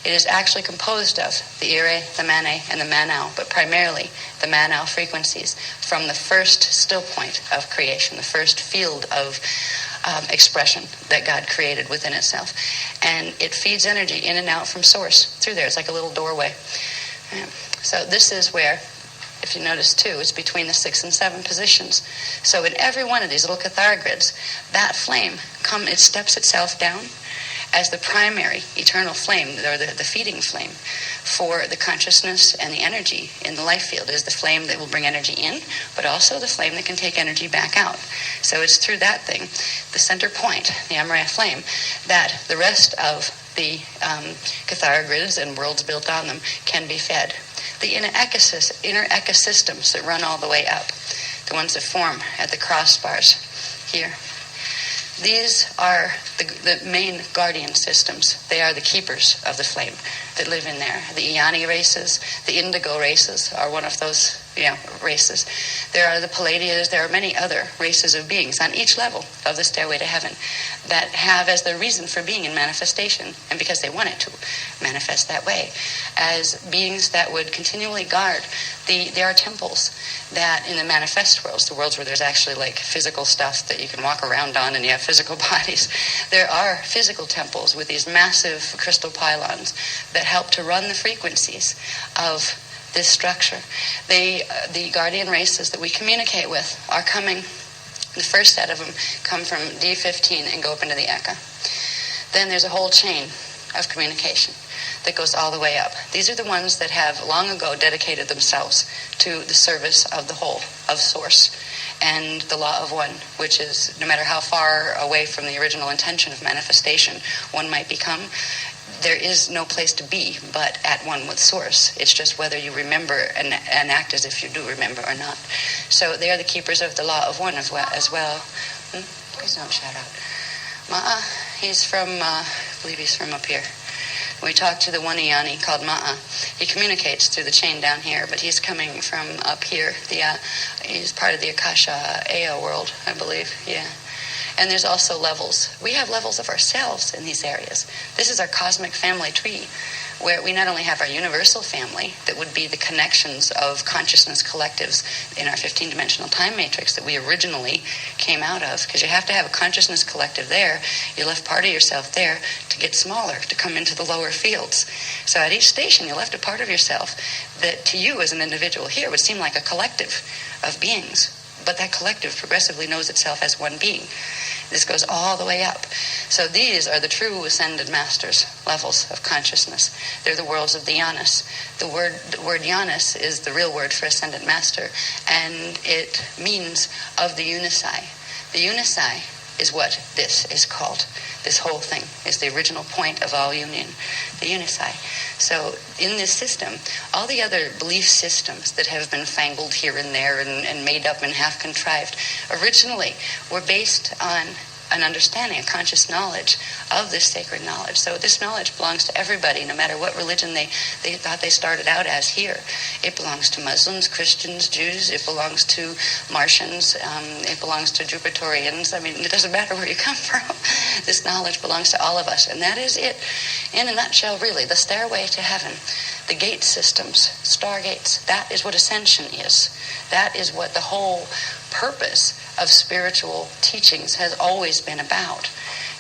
it is actually composed of the Ire, the Mane, and the Manau, but primarily the Manau frequencies from the first still point of creation, the first field of expression that God created within itself. And it feeds energy in and out from source through there. It's like a little doorway. So this is where, if you notice too, it's between the 6 and 7 positions. So in every one of these little Kathara grids, that flame, it steps itself down as the primary eternal flame, or the feeding flame for the consciousness and the energy in the life field. It is the flame that will bring energy in, but also the flame that can take energy back out. So it's through that thing, the center point, the Amareya flame, that the rest of the Kathara grids and worlds built on them can be fed. The inner ecosystems that run all the way up, the ones that form at the crossbars here, these are the main guardian systems. They are the keepers of the flame that live in there. The Iani races, the Indigo races are one of those races. There are the Palladians. There are many other races of beings on each level of the stairway to heaven that have as their reason for being in manifestation, and because they want it to manifest that way, as beings that would continually guard. There are temples that in the manifest worlds, the worlds where there's actually like physical stuff that you can walk around on and you have physical bodies, there are physical temples with these massive crystal pylons that help to run the frequencies of this structure. The guardian races that we communicate with are coming, the first set of them come from D15 and go up into the Eka. Then there's a whole chain of communication that goes all the way up. These are the ones that have long ago dedicated themselves to the service of the whole, of Source, and the law of one, which is no matter how far away from the original intention of manifestation one might become, there is no place to be but at one with Source. It's just whether you remember and act as if you do remember or not. So they are the keepers of the law of one as well. Please don't shout out. Ma'a, he's from, I believe he's from up here. We talked to the one Iyani called Ma'a. He communicates through the chain down here, but he's coming from up here. He's part of the Akasha Ea world, I believe. Yeah. And there's also levels. We have levels of ourselves in these areas. This is our cosmic family tree, where we not only have our universal family, that would be the connections of consciousness collectives in our 15-dimensional time matrix that we originally came out of, because you have to have a consciousness collective there. You left part of yourself there to get smaller, to come into the lower fields. So at each station, you left a part of yourself that to you as an individual here would seem like a collective of beings. But that collective progressively knows itself as one being. This goes all the way up. So these are the true ascended masters' levels of consciousness. They're the worlds of the Yanis. The word Yanis is the real word for ascended master, and it means of the Unisai. The Unisai is what this is called. This whole thing is the original point of all union, the Unisai. So in this system, all the other belief systems that have been fangled here and there and made up and half contrived, originally were based on an understanding, a conscious knowledge of this sacred knowledge. So this knowledge belongs to everybody, no matter what religion they thought they started out as here. It belongs to Muslims, Christians, Jews. It belongs to Martians. It belongs to Jupiterians. I mean, it doesn't matter where you come from. This knowledge belongs to all of us. And that is it, in a nutshell, really. The stairway to heaven, the gate systems, stargates, that is what ascension is. That is what the whole purpose of spiritual teachings has always been about.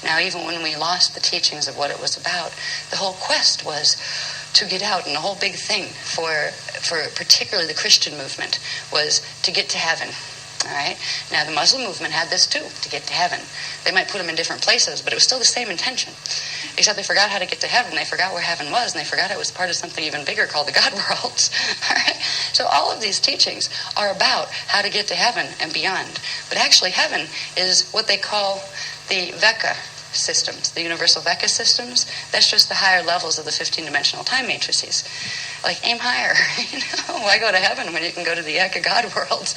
Now, even when we lost the teachings of what it was about, the whole quest was to get out, and the whole big thing for particularly the Christian movement was to get to heaven. All right. Now, the Muslim movement had this too, to get to heaven. They might put them in different places, but it was still the same intention. Except they forgot how to get to heaven. They forgot where heaven was, and they forgot it was part of something even bigger called the God worlds. All right. So all of these teachings are about how to get to heaven and beyond. But actually, heaven is what they call the Veka systems, the universal Veka systems. That's just the higher levels of the 15-dimensional time matrices. Like, aim higher. Why go to heaven when you can go to the Eka God worlds?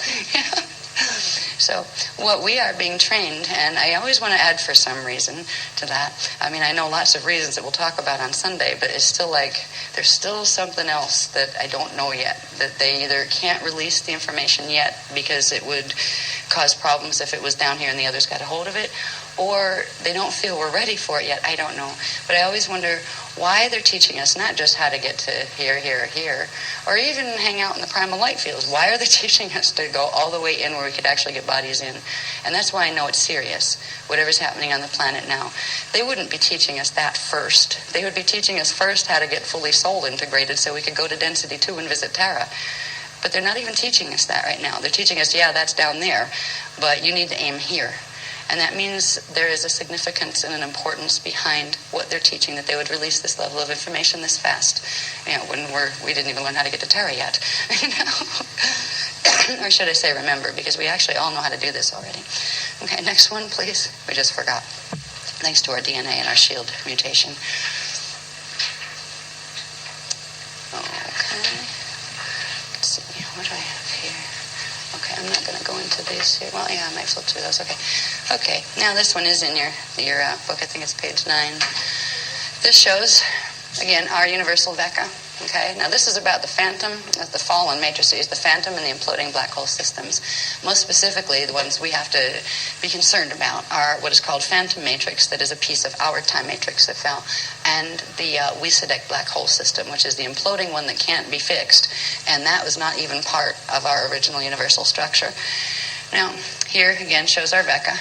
So what we are being trained, and I always want to add for some reason to that. I mean, I know lots of reasons that we'll talk about on Sunday, but it's still like there's still something else that I don't know yet, that they either can't release the information yet because it would cause problems if it was down here and the others got a hold of it, or they don't feel we're ready for it yet. I don't know. But I always wonder why they're teaching us not just how to get to here, or even hang out in the primal light fields. Why are they teaching us to go all the way in where we could actually get bodies in? And that's why I know it's serious, whatever's happening on the planet now. They wouldn't be teaching us that first. They would be teaching us first how to get fully soul integrated so we could go to Density 2 and visit Tara. But they're not even teaching us that right now. They're teaching us, yeah, that's down there, but you need to aim here. And that means there is a significance and an importance behind what they're teaching, that they would release this level of information this fast. When we didn't even learn how to get to Tara yet. Or should I say remember, because we actually all know how to do this already. Okay, next one, please. We just forgot. Thanks to our DNA and our shield mutation. Okay. Let's see, what do I have here? Okay, I'm not going to go into these here. Well, yeah, I might flip through those. Okay, now this one is in your book. I think it's page 9. This shows, again, our universal Veka. Okay, now this is about the phantom, the fallen matrices, the phantom and the imploding black hole systems. Most specifically, the ones we have to be concerned about are what is called phantom matrix, that is a piece of our time matrix that fell, and the Wysadek black hole system, which is the imploding one that can't be fixed, and that was not even part of our original universal structure. Now, here again shows our Vecca.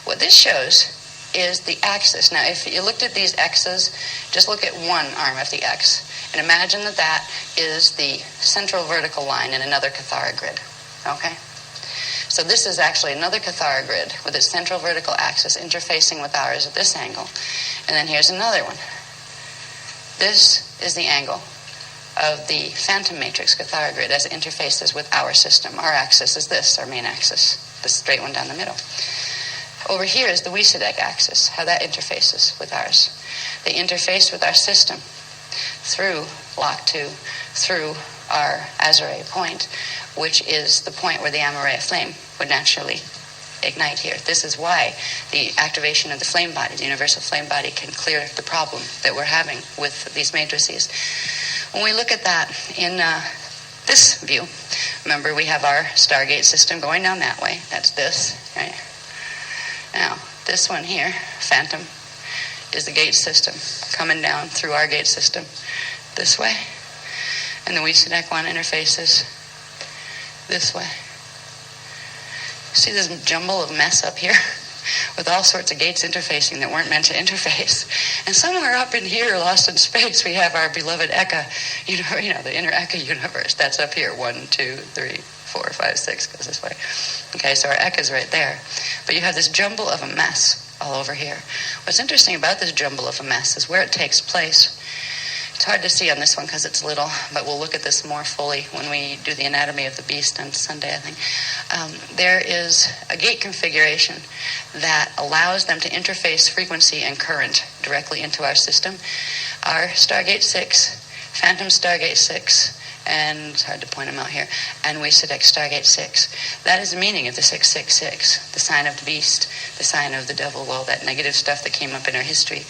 What this shows is the axis. Now, if you looked at these X's, just look at one arm of the X. And imagine that that is the central vertical line in another Kathara grid. Okay? So this is actually another Kathara grid with its central vertical axis interfacing with ours at this angle. And then here's another one. This is the angle of the phantom matrix Kathara grid as it interfaces with our system. Our axis is this, our main axis, the straight one down the middle. Over here is the Wysadek axis, how that interfaces with ours. They interface with our system through Lock 2, through our Azure point, which is the point where the Amareya flame would naturally ignite here. This is why the activation of the flame body, the universal flame body, can clear the problem that we're having with these matrices. When we look at that in this view, remember we have our Stargate system going down that way. That's this, right? Now, this one here, phantom, is the gate system coming down through our gate system this way. And the Wysadek one interfaces this way. See this jumble of mess up here? With all sorts of gates interfacing that weren't meant to interface. And somewhere up in here, lost in space, we have our beloved Eka, you know, the inner Eka universe. That's up here. 1, 2, 3, 4, 5, 6 goes this way. Okay, so our Eka's right there. But you have this jumble of a mess all over here. What's interesting about this jumble of a mess is where it takes place. It's hard to see on this one because it's little, but we'll look at this more fully when we do the anatomy of the beast on Sunday, I think. There is a gate configuration that allows them to interface frequency and current directly into our system. Our Stargate 6, Phantom Stargate 6, and it's hard to point them out here, and Wysadek Stargate 6. That is the meaning of the 666, the sign of the beast, the sign of the devil, all that negative stuff that came up in our history.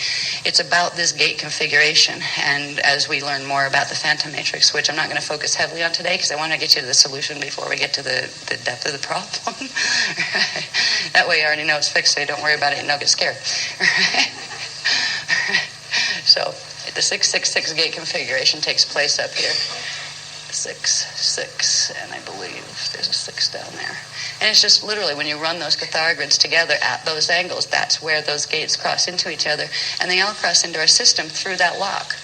It's about this gate configuration, and as we learn more about the phantom matrix, which I'm not going to focus heavily on today because I want to get you to the solution before we get to the depth of the problem. That way you already know it's fixed, so you don't worry about it and don't get scared. So the 666 gate configuration takes place up here. 6, and I believe there's a 6 down there. And it's just literally when you run those Kathara grids together at those angles, that's where those gates cross into each other. And they all cross into our system through that lock,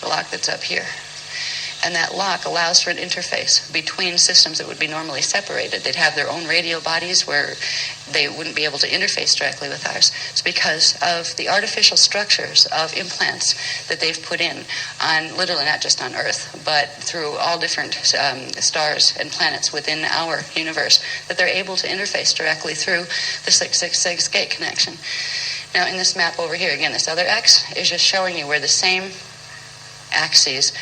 the lock that's up here. And that lock allows for an interface between systems that would be normally separated. They'd have their own radio bodies where they wouldn't be able to interface directly with ours. It's because of the artificial structures of implants that they've put in on, literally not just on Earth, but through all different stars and planets within our universe, that they're able to interface directly through the 666 gate connection. Now, in this map over here, again, this other X is just showing you where the same axes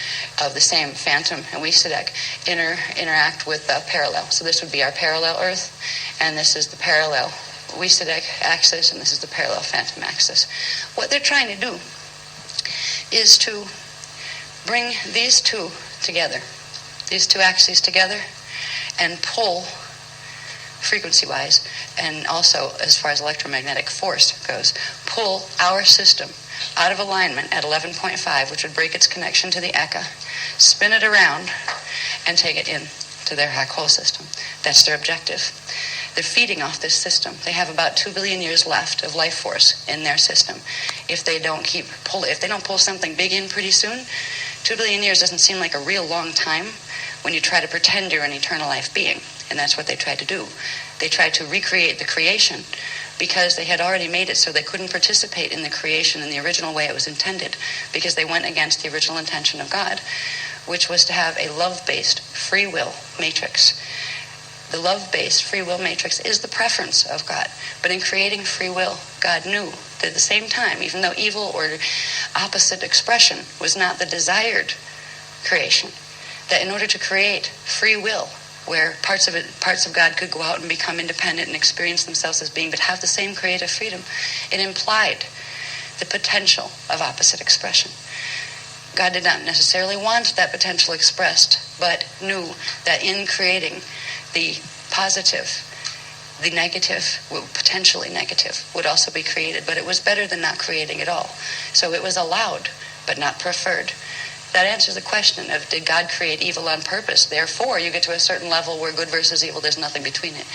of the same phantom and Wysadek interact with parallel. So this would be our parallel Earth, and this is the parallel Wysadek axis, and this is the parallel phantom axis. What they're trying to do is to bring these two together, these two axes together, and pull frequency-wise, and also as far as electromagnetic force goes, pull our system out of alignment at 11.5, which would break its connection to the Eka, spin it around, and take it in to their black hole system. That's their objective. They're feeding off this system. They have about 2 billion years left of life force in their system. If they don't pull something big in pretty soon, 2 billion years doesn't seem like a real long time when you try to pretend you're an eternal life being. And that's what they tried to do. They tried to recreate the creation because they had already made it so they couldn't participate in the creation in the original way it was intended, because they went against the original intention of God, which was to have a love-based free will matrix. The love-based free will matrix is the preference of God. But in creating free will, God knew that at the same time, even though evil or opposite expression was not the desired creation, that in order to create free will, where parts of God could go out and become independent and experience themselves as being, but have the same creative freedom, it implied the potential of opposite expression. God did not necessarily want that potential expressed, but knew that in creating the positive, the negative, potentially negative, would also be created. But it was better than not creating at all. So it was allowed, but not preferred. That answers the question of, did God create evil on purpose? Therefore, you get to a certain level where good versus evil, there's nothing between it.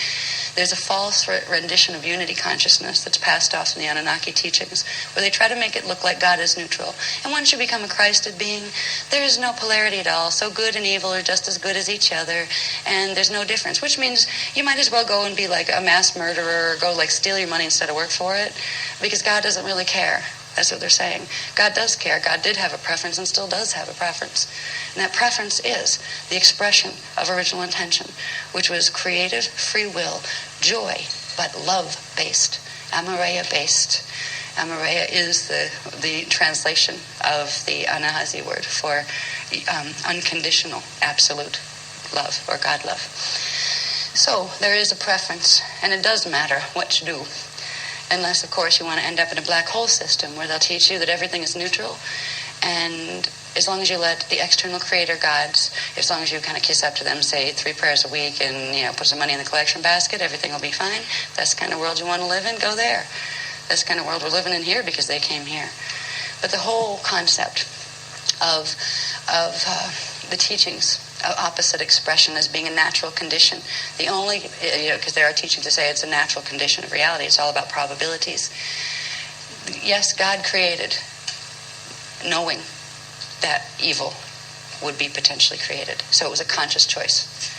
There's a false rendition of unity consciousness that's passed off in the Anunnaki teachings, where they try to make it look like God is neutral. And once you become a Christed being, there is no polarity at all. So good and evil are just as good as each other, and there's no difference. Which means you might as well go and be like a mass murderer, or go like steal your money instead of work for it, because God doesn't really care. That's what they're saying. God does care. God did have a preference and still does have a preference. And that preference is the expression of original intention, which was creative, free will, joy, but love-based, Amareya-based. Amareya is the translation of the Anahazi word for unconditional, absolute love, or God love. So there is a preference, and it does matter what to do. Unless, of course, you want to end up in a black hole system where they'll teach you that everything is neutral. And as long as you let the external creator gods, as long as you kind of kiss up to them, say 3 prayers a week and, put some money in the collection basket, everything will be fine. If that's the kind of world you want to live in, go there. That's the kind of world we're living in here because they came here. But the whole concept of the teachings of opposite expression as being a natural condition. The only, because there are teachings that say it's a natural condition of reality. It's all about probabilities. Yes, God created knowing that evil would be potentially created. So it was a conscious choice.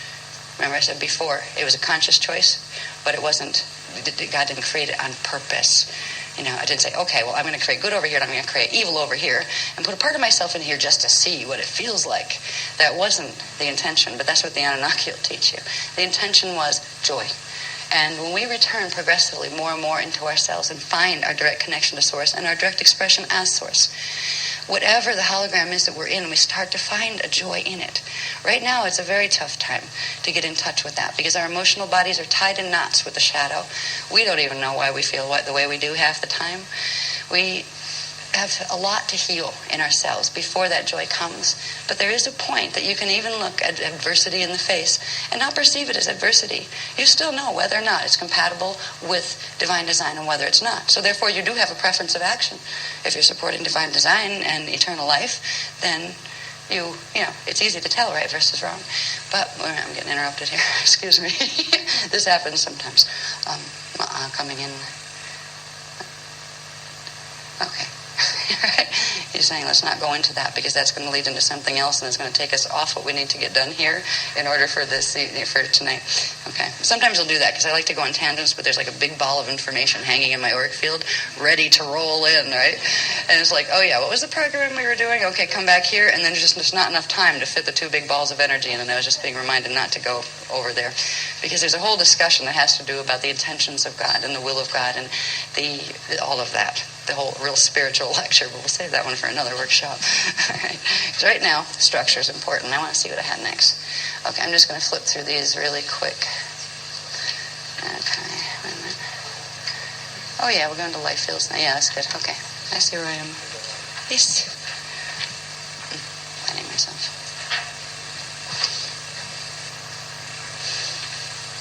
Remember I said before, it was a conscious choice, but it wasn't, God didn't create it on purpose. I didn't say, okay, well, I'm going to create good over here and I'm going to create evil over here and put a part of myself in here just to see what it feels like. That wasn't the intention, but that's what the Anunnaki will teach you. The intention was joy. And when we return progressively more and more into ourselves and find our direct connection to Source and our direct expression as Source, whatever the hologram is that we're in, we start to find a joy in it. Right now, it's a very tough time to get in touch with that because our emotional bodies are tied in knots with the shadow. We don't even know why we feel the way we do half the time. We have a lot to heal in ourselves before that joy comes. But there is a point that you can even look at adversity in the face and not perceive it as adversity. You still know whether or not it's compatible with divine design and whether it's not. So therefore you do have a preference of action. If you're supporting divine design and eternal life, then it's easy to tell right versus wrong. But I'm getting interrupted here. Excuse me. This happens sometimes. Coming in. Okay. Right? He's saying let's not go into that because that's going to lead into something else and it's going to take us off what we need to get done here in order for for tonight. Okay. Sometimes I'll do that because I like to go on tangents, but there's like a big ball of information hanging in my auric field ready to roll in, right? And it's like, oh yeah, what was the program we were doing? Okay, come back here, and then there's not enough time to fit the 2 big balls of energy, and then I was just being reminded not to go over there because there's a whole discussion that has to do about the intentions of God and the will of God and all of that. The whole real spiritual lecture, but we'll save that one for another workshop. All right. So right now, structure is important. I want to see what I had next. Okay, I'm just going to flip through these really quick. Okay, wait a minute. Oh yeah, we're going to life fields now. Yeah, that's good. Okay, I see where I am. Peace. Finding myself.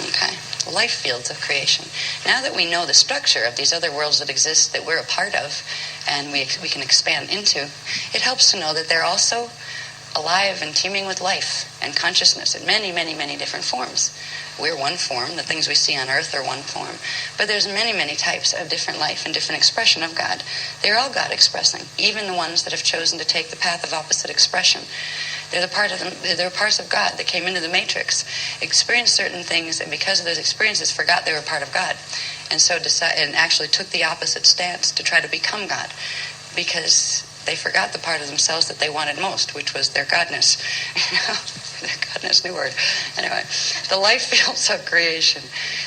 Okay. Life fields of creation. Now that we know the structure of these other worlds that exist that we're a part of and we can expand into, it helps to know that they're also alive and teeming with life and consciousness in many, many, many different forms. We're one form. The things we see on Earth are one form. But there's many, many types of different life and different expression of God. They're all God expressing, even the ones that have chosen to take the path of opposite expression. They're parts of God that came into the matrix, experienced certain things, and because of those experiences forgot they were part of God. And so and actually took the opposite stance to try to become God because they forgot the part of themselves that they wanted most, which was their godness. Their godness, new word. Anyway, the life fields of creation,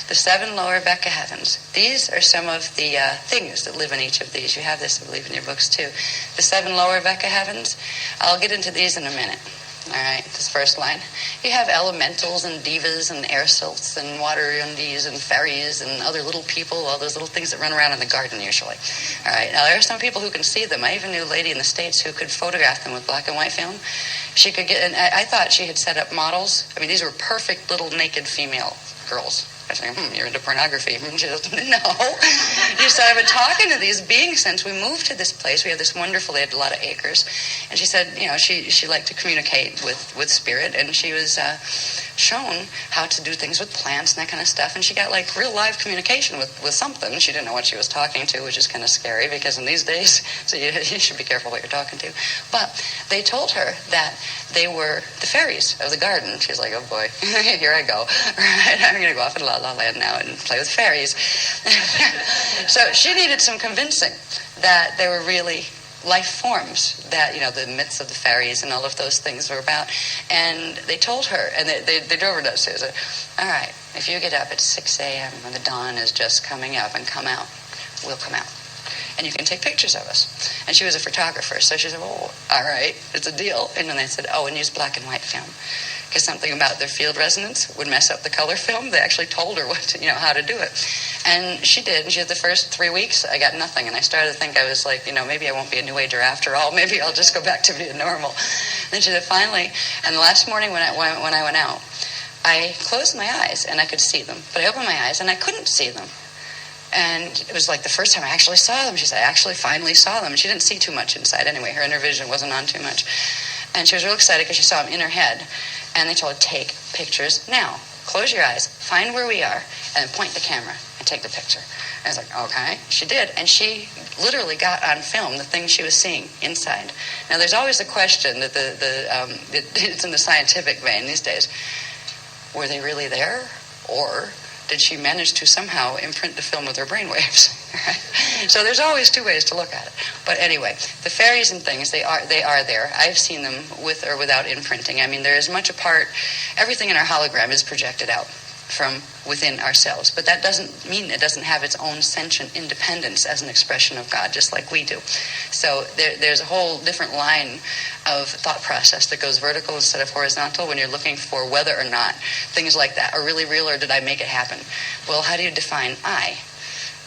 the 7 lower Vecca heavens. These are some of the things that live in each of these. You have this, I believe, in your books too. The 7 lower Vecca heavens. I'll get into these in a minute. All right, this first line. You have elementals and divas and air sylphs and water undies and fairies and other little people, all those little things that run around in the garden usually. All right, now there are some people who can see them. I even knew a lady in the States who could photograph them with black and white film. She could get, and I thought she had set up models. I mean, these were perfect little naked female girls. I was like, you're into pornography. She says, no. You said, I've been talking to these beings since we moved to this place. We have this wonderful, they had a lot of acres. And she said, she liked to communicate with spirit, and she was shown how to do things with plants and that kind of stuff. And she got like real live communication with something. She didn't know what she was talking to, which is kind of scary because in these days, so you should be careful what you're talking to. But they told her that they were the fairies of the garden. She's like, oh boy, here I go. Right, I'm going to go off in La La Land now and play with fairies. So she needed some convincing that they were really life forms, that, the myths of the fairies and all of those things were about. And they told her, and they drove her downstairs. All right, if you get up at 6 a.m. when the dawn is just coming up and come out, we'll come out. And you can take pictures of us. And she was a photographer, so she said, oh, all right, it's a deal. And then they said, and use black and white film. Because something about their field resonance would mess up the color film. They actually told her how to do it. And she did. And she had the first 3 weeks, I got nothing. And I started to think, I was like, maybe I won't be a New Ager after all. Maybe I'll just go back to being normal. Then she said, finally, and the last morning when I went out, I closed my eyes and I could see them. But I opened my eyes and I couldn't see them. And it was like the first time I actually saw them. She said, I actually finally saw them. And she didn't see too much inside anyway. Her inner vision wasn't on too much. And she was real excited because she saw them in her head. And they told her, take pictures now. Close your eyes, find where we are, and then point the camera and take the picture. And I was like, okay. She did. And she literally got on film the things she was seeing inside. Now, there's always the question that it's in the scientific vein these days. Were they really there? Or did she manage to somehow imprint the film with her brainwaves? So there's always two ways to look at it. But anyway, the fairies and things, they are there. I've seen them with or without imprinting. I mean, they're as much a part, everything in our hologram is projected out from within ourselves. But that doesn't mean it doesn't have its own sentient independence as an expression of God, just like we do. So there's a whole different line of thought process that goes vertical instead of horizontal when you're looking for whether or not things like that are really real or did I make it happen. Well, how do you define I?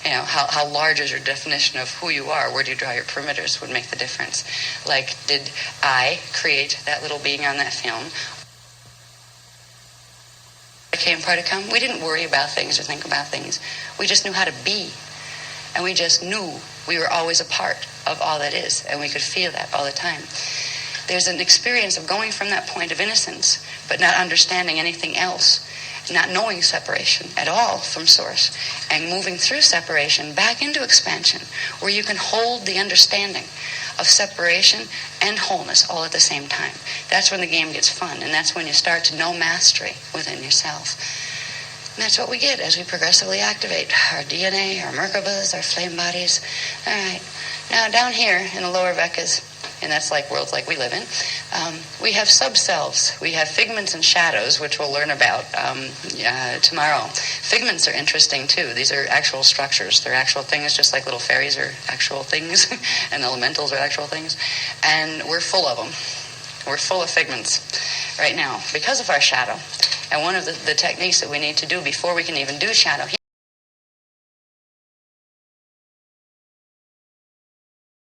How large is your definition of who you are? Where do you draw your perimeters would make the difference. Like, did I create that little being on that film? Came part to come. We didn't worry about things or think about things. We just knew how to be. And we just knew we were always a part of all that is. And we could feel that all the time. There's an experience of going from that point of innocence, but not understanding anything else, not knowing separation at all from source, and moving through separation back into expansion, where you can hold the understanding of separation and wholeness all at the same time. That's when the game gets fun, and that's when you start to know mastery within yourself. And that's what we get as we progressively activate our DNA, our Merkabas, our flame bodies. All right. Now down here in the lower Vekas, and that's like worlds like we live in, we have subselves. We have figments and shadows, which we'll learn about tomorrow. Figments are interesting too. These are actual structures. They're actual things, just like little fairies are actual things, and elementals are actual things. And we're full of them. We're full of figments right now because of our shadow. And one of the techniques that we need to do before we can even do shadow